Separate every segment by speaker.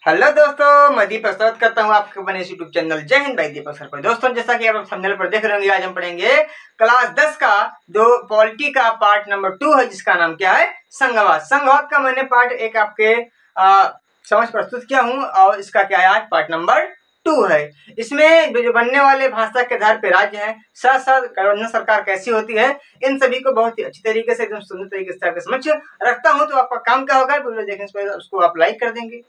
Speaker 1: Hello दोस्तों, मैं दीपक स्वागत करता हूँ आपके बने यूट्यूब चैनल जय हिंद भाई दीपक सर पर। दोस्तों, जैसा कि आप थंबनेल पर देख रहे होंगे, आज हम पढ़ेंगे क्लास 10 का दो पॉलिटी का पार्ट नंबर 2 है, जिसका नाम क्या है, संघवाद। संघवाद का मैंने पार्ट एक आपके समझ प्रस्तुत किया हूँ और इसका क्या है, आज पार्ट नंबर 2 है। इसमें जो बनने वाले भाषा के आधार पर राज्य हैं, साथ साथ गवर्नर सरकार कैसी होती है, इन सभी को बहुत ही अच्छी तरीके से, एकदम सुंदर तरीके से आपके समझ रखता हूँ। तो आपका काम क्या होगा, वीडियो देखने से पहले उसको आप लाइक कर देंगे,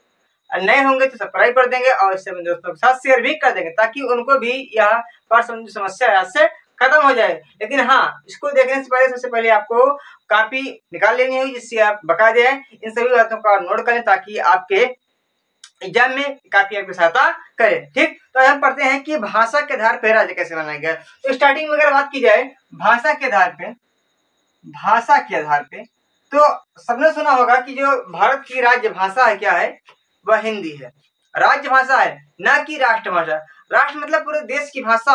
Speaker 1: नए होंगे तो सब्सक्राइब कर देंगे और इससे अपने दोस्तों के साथ शेयर भी कर देंगे, ताकि उनको भी यह पाठ संबंधी समस्या यहाँ से खत्म हो जाए। लेकिन हाँ, इसको देखने से पहले सबसे पहले आपको कॉपी निकाल लेनी होगी, जिससे आप बकायदे इन सभी बातों का नोट करें, ताकि आपके एग्जाम में काफी आपकी सहायता करे। ठीक, तो हम पढ़ते हैं कि भाषा के आधार पर राज्य कैसे बनाया गया। तो स्टार्टिंग में अगर बात की जाए भाषा के आधार पे, भाषा के आधार पे तो सबने सुना होगा कि जो भारत की राज्य भाषा है क्या है, वह हिंदी है। राज्य भाषा है, ना कि राष्ट्रभाषा। राष्ट्र मतलब पूरे देश की भाषा।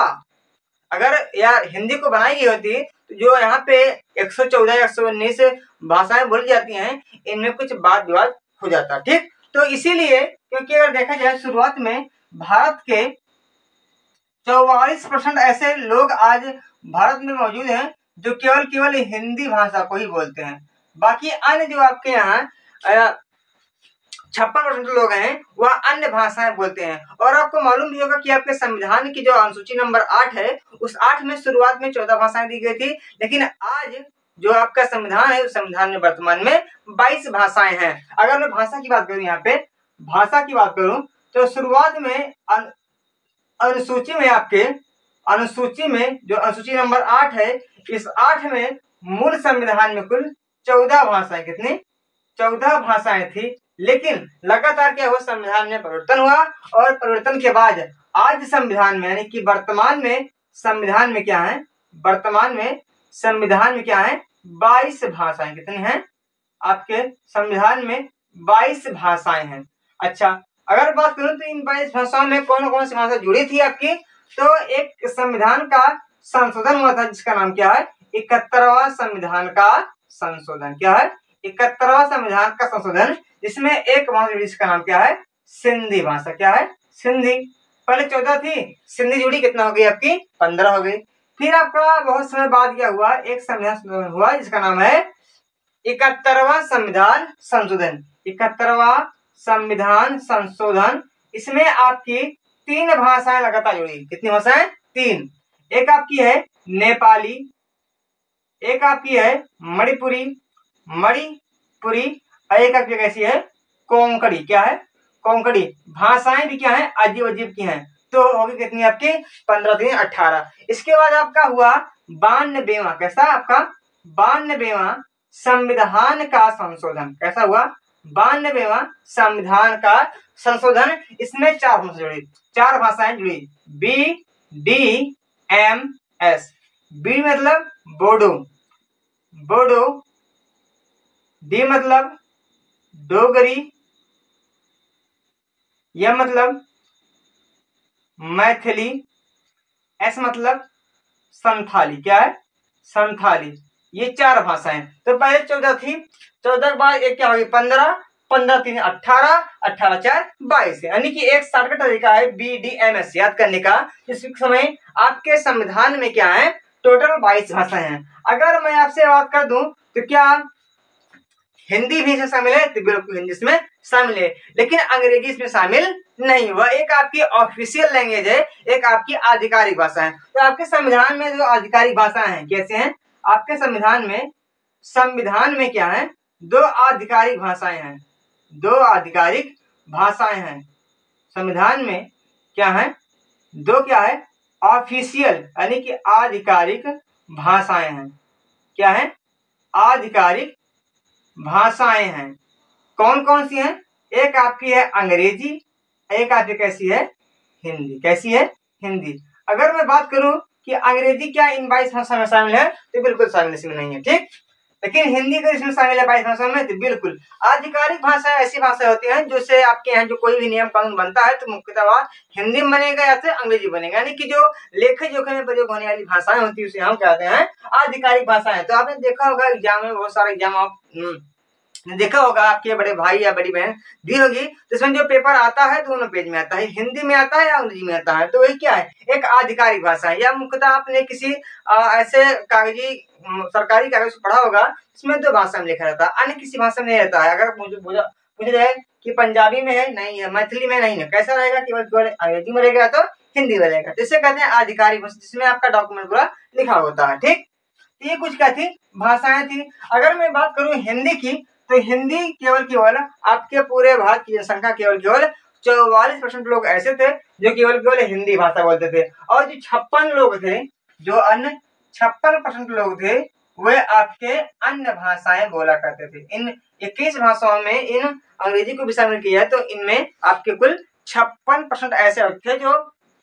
Speaker 1: अगर यार हिंदी को बनाई गई होती तो जो यहाँ पे 114 या 119 भाषाएं बोली जाती हैं, इनमें कुछ वाद विवाद हो जाता। ठीक, तो इसीलिए, क्योंकि अगर देखा जाए शुरुआत में भारत के 44% ऐसे लोग आज भारत में मौजूद हैं जो केवल हिंदी भाषा को ही बोलते हैं। बाकी अन्य जो आपके यहाँ 56% लोग हैं वह अन्य भाषाएं बोलते हैं। और आपको मालूम भी होगा कि आपके संविधान की जो अनुसूची नंबर 8 है, उस 8 में शुरुआत में 14 भाषाएं दी गई थी, लेकिन आज जो आपका संविधान है, उस संविधान में वर्तमान में 22 भाषाएं हैं। अगर मैं भाषा की बात करूं, यहाँ पे भाषा की बात करूं, तो शुरुआत में अनुसूची में आपके अनुसूची में जो अनुसूची नंबर 8 है, इस 8 में मूल संविधान में कुल 14 भाषाएं, कितनी 14 भाषाएं थी। लेकिन लगातार क्या हुआ, संविधान में परिवर्तन हुआ और परिवर्तन के बाद आज संविधान में, यानी कि वर्तमान में संविधान में क्या है, वर्तमान में संविधान में क्या है, 22 भाषाएं। कितनी हैं आपके संविधान में? 22 भाषाएं हैं। अच्छा, अगर बात करूं तो इन 22 भाषाओं में कौन कौन सी भाषा जुड़ी थी आपकी, तो एक संविधान का संशोधन हुआ था, जिसका नाम क्या है, 71वां संविधान का संशोधन। क्या है, 71वां संविधान का संशोधन, जिसमें एक भाषा, जिसका नाम क्या है, सिंधी भाषा। क्या है, सिंधी। पहले 14 थी, सिंधी जुड़ी, कितना हो गई आपकी, 15 हो गई। फिर आपका बहुत समय बाद क्या हुआ, एक संविधान संशोधन हुआ, जिसका नाम है 71वां संविधान संशोधन। 71वां संविधान संशोधन, इसमें आपकी 3 भाषाएं लगातार जुड़ी। कितनी भाषाएं? 3। एक आपकी है नेपाली, एक आपकी है मणिपुरी और एक आपकी कैसी है, कोंकणी। क्या है, कोंकणी। भाषाएं भी क्या है, अजीब अजीब की हैं। तो होगी कितनी आपकी, 15 3 18। इसके बाद आपका हुआ 92वां, कैसा आपका 92वां संविधान का संशोधन। कैसा हुआ, 92वां संविधान का संशोधन। इसमें 4 भाषाएं जुड़ी, 4 भाषाएं जुड़ी, BDMS। बी मतलब बोडो, डी मतलब डोगरी, यह मतलब मैथिली, एस मतलब संथाली। क्या है, संथाली। ये 4 भाषाएं। तो पहले 14 थी, 14 के बाद एक क्या होगी, 15 3 18, 18 4 22। यानी कि एक शॉर्टकट तरीका है BDMS याद करने का। इस समय आपके संविधान में क्या है, टोटल 22 भाषाएं हैं। अगर मैं आपसे बात कर दूं तो क्या हिंदी भी इसमें शामिल है, तो बिल्कुल हिंदी इसमें शामिल है, लेकिन अंग्रेजी इसमें शामिल नहीं। वह एक आपकी ऑफिशियल लैंग्वेज है, एक आपकी आधिकारिक भाषा है। तो आपके संविधान में जो आधिकारिक भाषा है, कैसे हैं आपके संविधान में क्या है, 2 आधिकारिक भाषाएं हैं। 2 आधिकारिक भाषाएं हैं संविधान में। क्या है, 2 क्या है, ऑफिशियल यानी कि आधिकारिक भाषाएं हैं। क्या है, आधिकारिक भाषाएं हैं। कौन कौन सी हैं, एक आपकी है अंग्रेजी, एक आपकी कैसी है, हिंदी। कैसी है, हिंदी। अगर मैं बात करूं कि अंग्रेजी क्या इन 22 भाषा में शामिल है, तो बिल्कुल शामिल इसमें नहीं है। ठीक, लेकिन हिंदी का इसमें शामिल है 22 भाषा में, तो बिल्कुल। आधिकारिक भाषा ऐसी भाषा होती हैं जिससे आपके यहाँ जो कोई भी नियम कानून बनता है, तो मुख्यतः हिंदी में बनेगा या फिर अंग्रेजी बनेगा। यानी कि जो लेखे जोखे में प्रयोग होने वाली भाषाएं होती है, उसे हम कहते हैं आधिकारिक भाषाएं। तो आपने देखा होगा एग्जाम में, बहुत सारे एग्जाम आप देखा होगा आपके बड़े भाई या बड़ी बहन दी होगी, तो इसमें जो पेपर आता है दोनों पेज में आता है, हिंदी में आता है या अंग्रेजी में आता है। तो वही क्या है, एक आधिकारिक भाषा है, या मुख्यतः आपने किसी ऐसे कागजी सरकारी कागज पढ़ा होगा इसमें 2 भाषा में लिखा रहता है, अन्य किसी भाषा में नहीं रहता है। अगर मुझे जाए कि पंजाबी में है, नहीं है, मैथिली में नहीं है, कैसा रहेगा, केवल अंग्रेजी में रहेगा तो हिंदी में रहेगा। तो इसे कहते हैं आधिकारिक भाषा, जिसमें आपका डॉक्यूमेंट पूरा लिखा होता है। ठीक, ये कुछ क्या थी, भाषाएं थी। अगर मैं बात करूं हिंदी की, तो हिंदी केवल आपके पूरे भारत की जनसंख्या केवल 44% लोग ऐसे थे जो केवल हिंदी भाषा बोलते थे, और जो 56 लोग थे, जो अन्य 56% लोग थे, वे आपके अन्य भाषाएं बोला करते थे। इन 21 भाषाओं में इन अंग्रेजी को भी शामिल किया है, तो इनमें आपके कुल 56% ऐसे थे जो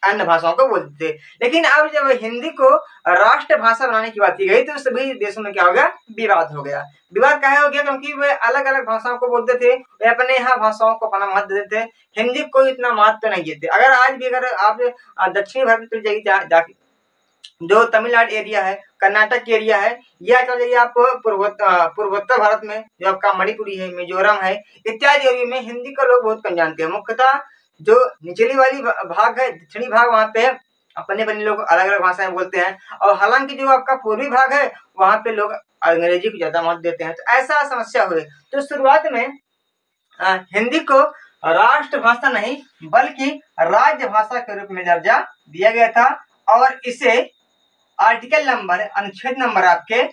Speaker 1: अन्य भाषाओं को बोलते थे। लेकिन अब जब हिंदी को राष्ट्र भाषा बनाने की बात की गई, तो सभी देशों में क्या हो गया, विवाद हो गया। विवाद क्या हो गया, क्योंकि वे अलग अलग भाषाओं को बोलते थे, वे अपने यहाँ भाषाओं को अपना महत्व देते थे, हिंदी को इतना महत्व नहीं देते। अगर आज भी अगर आप दक्षिणी भारत में चले जाइए, जो तमिलनाडु एरिया है, कर्नाटक एरिया है, या चल जाइए आप पूर्वोत्तर भारत में, जो आपका मणिपुरी है, मिजोरम है, इत्यादि एरिया में हिंदी को लोग बहुत कम जानते हैं। मुख्यतः जो निचली वाली भाग है, दक्षिणी भाग, वहाँ पे अपने लोग अलग अलग भाषाएं बोलते हैं, और हालांकि जो आपका पूर्वी भाग है वहाँ पे लोग अंग्रेजी को ज्यादा महत्व देते हैं। तो ऐसा समस्या हुई, तो शुरुआत में हिंदी को राष्ट्रभाषा नहीं बल्कि राज्य भाषा के रूप में दर्जा दिया गया था, और इसे आर्टिकल नंबर, अनुच्छेद नंबर आपके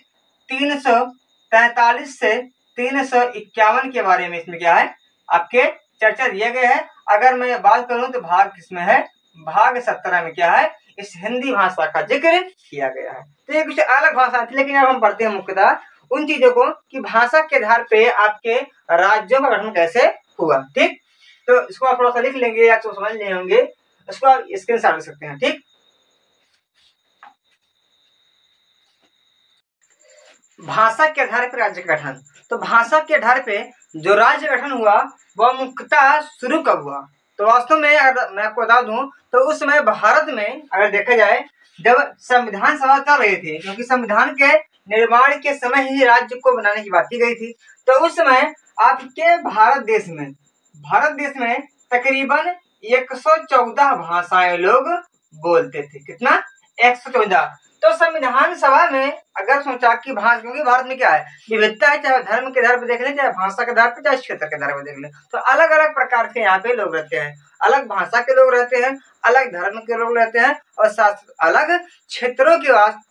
Speaker 1: 343 से 351 के बारे में इसमें क्या है, आपके चर्चा दिया गया है। अगर मैं बात करूं तो भाग किसमें है, भाग 17 में क्या है, इस हिंदी भाषा का जिक्र किया गया है। तो ये कुछ अलग भाषा थी, लेकिन अब हम पढ़ते हैं मुख्यतः उन चीजों को कि भाषा के आधार पे आपके राज्यों का गठन कैसे हुआ। ठीक, तो इसको आप थोड़ा सा लिख लेंगे या तो समझ ले होंगे, इसको आप स्क्रीनशॉट ले सकते हैं। ठीक, भाषा के आधार पर राज्य गठन। तो भाषा के आधार पे जो राज्य गठन हुआ वह मुख्यतः शुरू कब हुआ, तो वास्तव में अगर मैं आपको बता दूं तो उस समय भारत में अगर देखा जाए, जब संविधान सभा चल रही थी, क्योंकि संविधान के निर्माण के समय ही राज्य को बनाने की बात की गई थी, तो उस समय आपके भारत देश में तकरीबन 114 भाषाएं लोग बोलते थे। कितना, 114। तो संविधान सभा में अगर सोचा कि भाषा, क्योंकि भारत में क्या है, विविधता है, चाहे धर्म के आधार पर देख ले, चाहे भाषा के आधार पर, चाहे क्षेत्र के आधार पर देख ले, तो अलग अलग प्रकार के यहाँ पे लोग रहते हैं, अलग भाषा के लोग रहते हैं, अलग धर्म के लोग रहते हैं, और साथ अलग क्षेत्रों के वास्ते,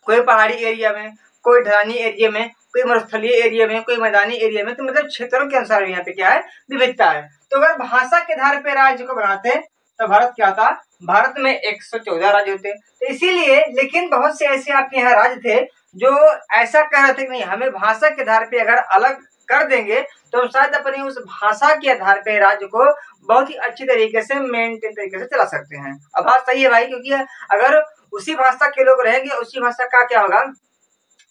Speaker 1: कोई पहाड़ी एरिया में, कोई ढलानी एरिया में, कोई मरुस्थलीय एरिया में, कोई मैदानी एरिया में, तो मतलब क्षेत्रों के अनुसार यहाँ पे क्या है, विविधता है। तो अगर भाषा के आधार पर राज्य को बनाते तो भारत क्या था, भारत में 114 राज्य होते। तो इसीलिए, लेकिन बहुत से ऐसे आपके यहाँ राज्य थे जो ऐसा कह रहे थे कि नहीं, हमें भाषा के आधार पे अगर अलग कर देंगे तो हम शायद अपनी उस भाषा के आधार पे राज्य को बहुत ही अच्छी तरीके से मेंटेन तरीके से चला सकते हैं। अब बात सही है भाई, क्योंकि अगर उसी भाषा के लोग रहेंगे, उसी भाषा का क्या होगा,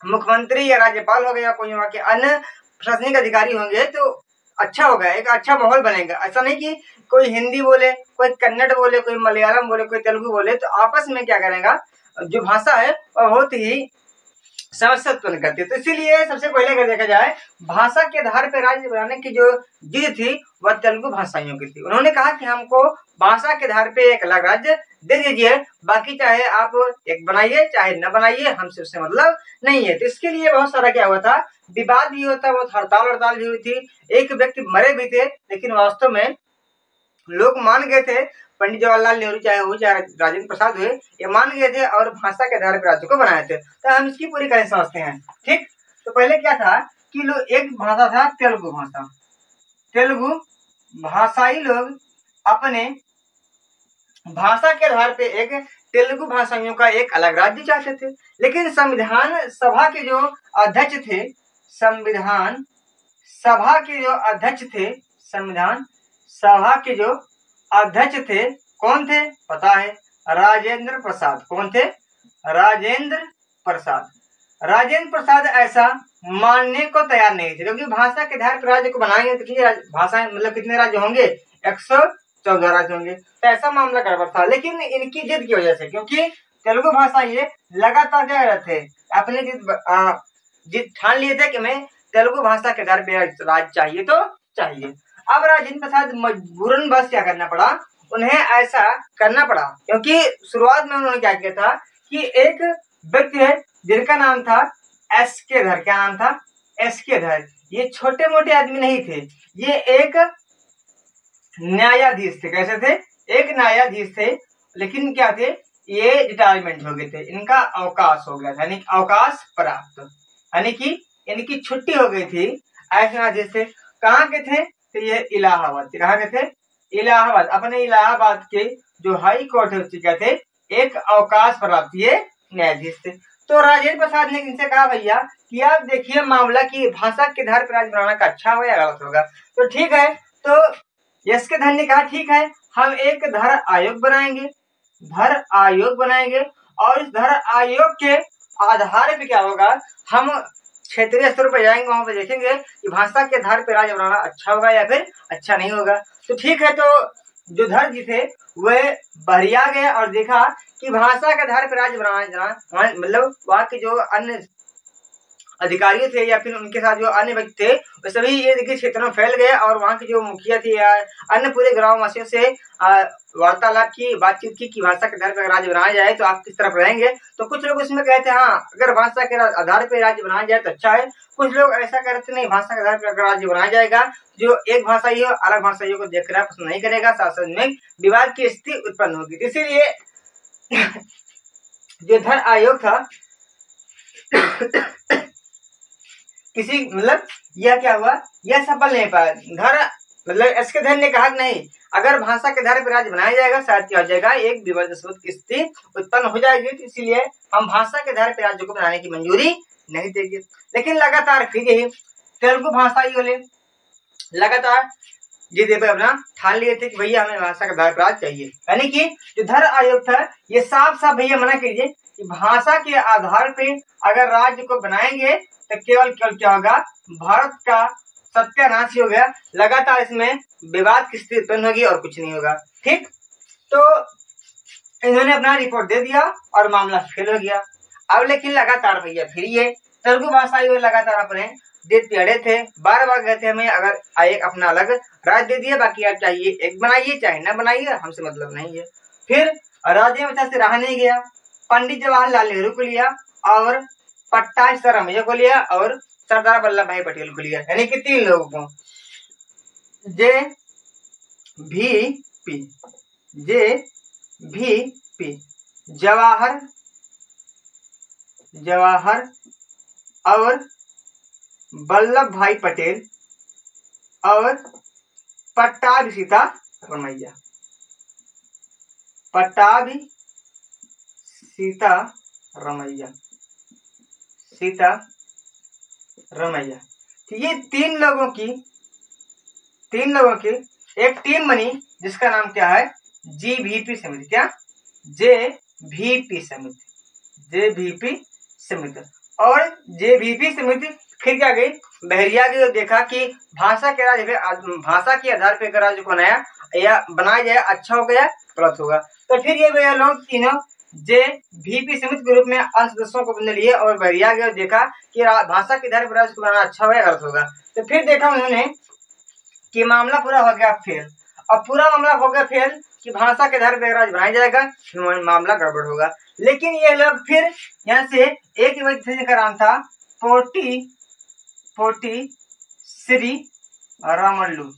Speaker 1: मुख्यमंत्री या राज्यपाल हो गया या कोई वहाँ के अन्य प्रशासनिक अधिकारी होंगे, तो अच्छा होगा, एक अच्छा माहौल बनेगा। ऐसा नहीं कि कोई हिंदी बोले, कोई कन्नड़ बोले, कोई मलयालम बोले, कोई तेलुगु बोले, तो आपस में क्या करेगा, जो भाषा है वह बहुत ही समस्या उत्पन्न करती है। तो इसीलिए सबसे पहले अगर देखा जाए, भाषा के आधार पर राज्य बनाने की जो जिद थी वह तेलुगु भाषाइयों की थी। उन्होंने कहा कि हमको भाषा के आधार पे एक अलग राज्य दे दीजिए, बाकी चाहे आप एक बनाइए चाहे न बनाइए, हमसे उससे मतलब नहीं है। तो इसके लिए बहुत सारा क्या हुआ था, विवाद भी होता, बहुत हड़ताल भी हुई थी, एक व्यक्ति मरे भी थे, लेकिन वास्तव में लोग मान गए थे, पंडित जवाहरलाल नेहरू चाहे हो चाहे राजेंद्र प्रसाद हुए, ये मान गए थे और भाषा के आधार पर राज्य को बनाए थे। तो हम इसकी पूरी कहानी समझते हैं। ठीक, तो पहले क्या था कि लोग, एक भाषा था तेलुगु भाषा, तेलुगु भाषाई लोग अपने भाषा के आधार पे एक तेलुगु भाषाइयों का एक अलग राज्य चाहते थे। लेकिन संविधान सभा के जो अध्यक्ष थे, संविधान सभा के जो अध्यक्ष थे कौन थे, पता है, राजेंद्र प्रसाद। कौन थे, राजेंद्र प्रसाद ऐसा मानने को तैयार नहीं थे, क्योंकि भाषा के आधार पर राज्य को बनाएंगे तो कितनी भाषाएं, मतलब कितने राज्य होंगे, 114 राज्य होंगे। तो ऐसा मामला गड़बड़ था। लेकिन इनकी जिद की वजह से, क्योंकि तेलुगु भाषा ये लगातार क्या रहे थे, अपने जिद ठान लिए थे कि मैं तेलुगु भाषा के आधार पे राज चाहिए तो चाहिए। अब राजेंद्र प्रसाद मजबूरन बस क्या करना पड़ा, उन्हें ऐसा करना पड़ा, क्योंकि शुरुआत में उन्होंने क्या किया था कि एक व्यक्ति है जिनका नाम था एस के धर। क्या नाम था? एस के धर। ये छोटे मोटे आदमी नहीं थे, ये एक न्यायाधीश थे। कैसे थे? एक न्यायाधीश थे, लेकिन क्या थे, ये रिटायरमेंट हो गए थे, इनका अवकाश हो गया था, यानी अवकाश प्राप्त, यानी कि इनकी छुट्टी हो गई थी। ऐसे न्यायाधीश थे। कहाँ के थे? तो ये इलाहाबाद। कहाँ के थे? इलाहाबाद। अपने इलाहाबाद के जो हाई कोर्ट है उसके क्या थे? एक अवकाश प्राप्त ये न्यायाधीश थे। तो राजेंद्र प्रसाद ने इनसे कहा, भैया कि आप देखिए मामला की भाषा के आधार पर राज बनाना का अच्छा होगा या गलत होगा। तो ठीक है, तो यश के धन ने कहा ठीक है, हम एक धर आयोग बनाएंगे, धर आयोग बनाएंगे, और इस धर आयोग के आधार पे क्या होगा, हम क्षेत्रीय स्तर पर जाएंगे, वहां पर देखेंगे कि भाषा के आधार पर राज्य बनाना अच्छा होगा या फिर अच्छा नहीं होगा। तो ठीक है, तो जो धर जी थे वह बहरिया गए और देखा कि भाषा के आधार पर राज्य बनाना, मतलब वहाँ के जो अन्य अधिकारी थे या फिर उनके साथ जो अन्य व्यक्ति थे वे सभी ये देखिए क्षेत्र में फैल गए, और वहाँ की जो मुखिया थी या अन्य पूरे ग्राम वासियों से वार्तालाप की, बातचीत की कि भाषा के आधार पर राज्य बनाया जाए तो आप किस तरफ रहेंगे। तो कुछ लोग इसमें कहते हैं हाँ, अगर भाषा के आधार पर राज्य बनाया जाए तो अच्छा है। कुछ लोग ऐसा करते नहीं, भाषा के आधार पर अगर राज्य बनाया जाएगा, जो एक भाषाई हो अलग भाषाइयों को देखना पसंद नहीं करेगा, शासन में विवाद की स्थिति उत्पन्न होगी। इसीलिए जो धर आयोग था किसी मतलब यह क्या हुआ, यह सफल नहीं पाया। धर मतलब इसके धर ने कहा नहीं, अगर भाषा के आधार पर राज्य बनाया जाएगा शायद क्या हो जाएगा, एक विवादास्पद स्थिति उत्पन्न हो जाएगी। तो इसलिए हम भाषा के आधार पर राज्य को बनाने की मंजूरी नहीं देंगे। लेकिन लगातार फिर यही तेलुगु भाषाइयों ने लगातार जिद पे अपना ठान लिए थे कि भैया हमें भाषा का आधार पर राज्य चाहिए। यानी कि जो धर आयोग था ये साफ साफ भैया मना कीजिए कि भाषा के आधार पे अगर राज्य को बनाएंगे तो केवल क्या होगा, भारत का सत्यानाश ही हो गया। लगातार इसमें विवाद की स्थिति उत्पन्न होगी और कुछ नहीं होगा। ठीक, तो इन्होंने अपना रिपोर्ट दे दिया और मामला फेल हो गया। अब लेकिन लगातार भैया फिर ये तेलुगु भाषाई लगातार अपने जिद पे अड़े थे, बार बार कहते हमें अगर एक अपना अलग राज्य दे दिया, बाकी आप चाहिए एक बनाइए चाहे ना बनाइए, हमसे मतलब नहीं है। फिर राजेंद्र प्रसाद से रहा नहीं गया, पंडित जवाहरलाल नेहरू को लिया और पट्टाभी सरमैया को लिया और सरदार वल्लभ भाई पटेल को लिया, यानी कि 3 लोगों को। JVP जवाहर और वल्लभ भाई पटेल और पट्टाभी सीतारमैया। तो ये 3 लोगों की एक टीम बनी जिसका नाम क्या है, JVP समिति। क्या? JVP समिति। और JVP समिति फिर क्या गई, बहरिया गई और देखा कि भाषा के आधार पर अगर राज्य को बनाया जाए अच्छा हो गया गलत होगा। तो फिर ये लोग तीनों JVP समिति के रूप में सदस्यों को बदल लिए और बहरिया गए और देखा कि भाषा के आधार पर राज्य को बनाना अच्छा होगा गलत होगा। तो फिर देखा उन्होंने कि मामला पूरा हो गया फेल, और पूरा मामला हो गया फेल कि भाषा के आधार पर राज्य बनाया जाएगा, मामला गड़बड़ होगा। लेकिन ये लोग फिर यहाँ से एक व्यक्ति जिनका नाम था पोटी श्री रामल्लू,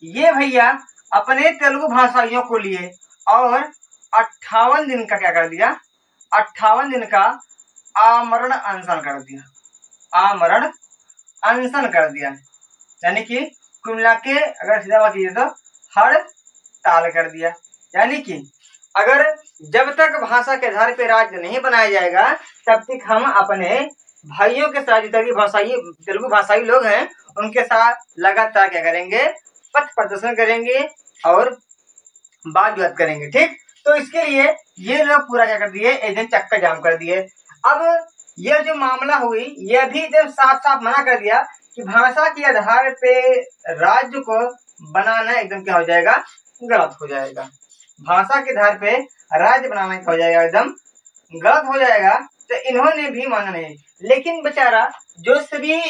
Speaker 1: ये भैया अपने तेलुगु भाषाइयों को लिए और 58 दिन का क्या कर दिया, 58 दिन का आमरण अनशन कर दिया, यानी कि कुल मिला के अगर सीधा बात कीजिए तो हड़ताल कर दिया। यानी कि अगर जब तक भाषा के आधार पर राज्य नहीं बनाया जाएगा तब तक हम अपने भाइयों के साथ जितने तेलुगु भाषाई लोग हैं उनके साथ लगातार क्या करेंगे, पथ प्रदर्शन करेंगे और बात विवाद करेंगे। ठीक, तो इसके लिए ये लोग पूरा क्या कर दिए, एक दिन चक्का जाम कर दिए। अब यह जो मामला हुई यह भी जब साफ साफ मना कर दिया कि भाषा के आधार पे राज्य को बनाना एकदम क्या हो जाएगा, गलत हो जाएगा। भाषा के आधार पे राज्य बनाना क्या हो जाएगा, एकदम गलत हो जाएगा। तो इन्होंने भी माना नहीं, लेकिन बेचारा जो श्री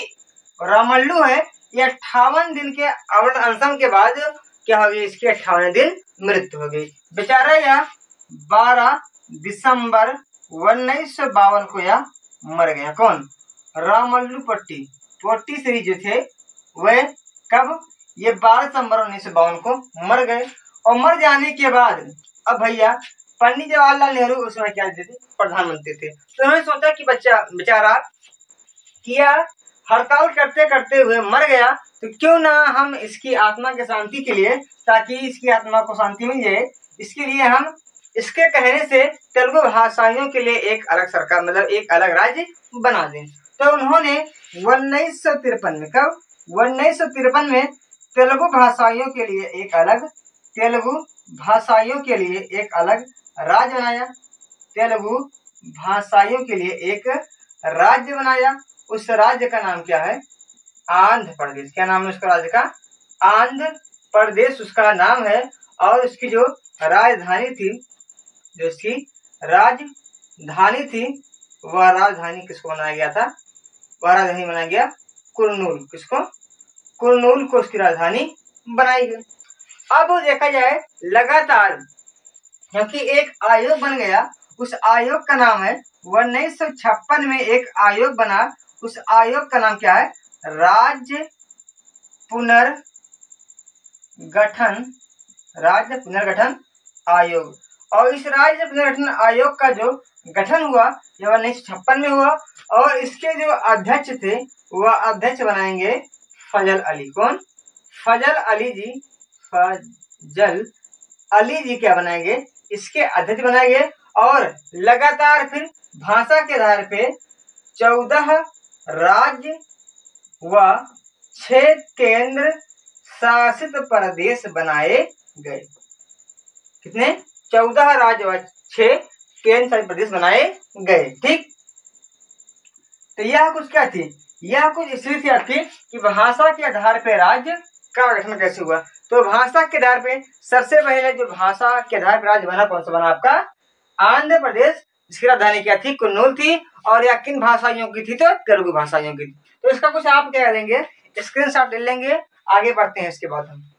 Speaker 1: रामल्लू है, ये 58 दिन के अवर्ण अनशन के बाद क्या हो गई, इसकी 58 दिन मृत्यु हो गई। बेचारा यह 12 दिसंबर 1952 को यह मर गया। कौन? रामल्लू पोट्टी। पोट्टी श्री जो थे वह कब? ये 12 दिसंबर 1952 को मर गए। और मर जाने के बाद अब भैया पंडित जवाहरलाल नेहरू उस समय क्या थे? प्रधानमंत्री थे। तो उन्होंने सोचा कि बेचारा किया हड़ताल करते करते हुए मर गया, तो क्यों ना हम इसकी आत्मा की शांति के लिए, ताकि इसकी आत्मा को शांति मिल जाए, इसके लिए हम इसके कहने से तेलुगु भाषाइयों के लिए एक अलग सरकार, मतलब एक अलग राज्य बना दें। तो उन्होंने 1953 में, कब? 1953 में तेलुगु भाषाइयों के लिए एक अलग राज्य बनाया। तेलुगु भाषाइयों के लिए एक राज्य बनाया। उस राज्य का नाम क्या है? आंध्र प्रदेश। क्या नाम है उसका राज्य का? आंध्र प्रदेश उसका नाम है। और उसकी जो राजधानी थी, वह राजधानी किसको बनाया गया था? वह राजधानी बनाया गया कुरनूल। किसको? कुरनूल को उसकी राजधानी बनाई गई। अब देखा जाए लगातार, क्योंकि एक आयोग बन गया, उस आयोग का नाम है 1956 में एक आयोग बना। उस आयोग का नाम क्या है? राज्य पुनर्गठन आयोग। और इस राज्य पुनर्गठन आयोग का जो गठन हुआ यह 1956 में हुआ। और इसके जो अध्यक्ष थे वह अध्यक्ष बनाएंगे फजल अली। कौन? फजल अली जी क्या बनाएंगे? इसके अध्यक्ष बनाएंगे। और लगातार फिर भाषा के आधार पे 14 राज्य व 6 केंद्र शासित प्रदेश बनाए गए। कितने? 14 राज्य व 6 केंद्र शासित प्रदेश बनाए गए। ठीक। तो यह कुछ क्या थी? यह कुछ स्थिति थी आपकी कि भाषा के आधार पे राज्य का गठन कैसे हुआ। तो भाषा के आधार पे सबसे पहले जो भाषा के आधार पर राज्य बना, कौन सा बना आपका? आंध्र प्रदेश। इसकी राजधानी क्या थी? कुरनूल थी। और यह किन भाषाइयों की थी? तो तेलुगु भाषाइयों की थी। तो इसका कुछ आप क्या करेंगे? स्क्रीनशॉट ले लेंगे। आगे बढ़ते हैं इसके बाद हम।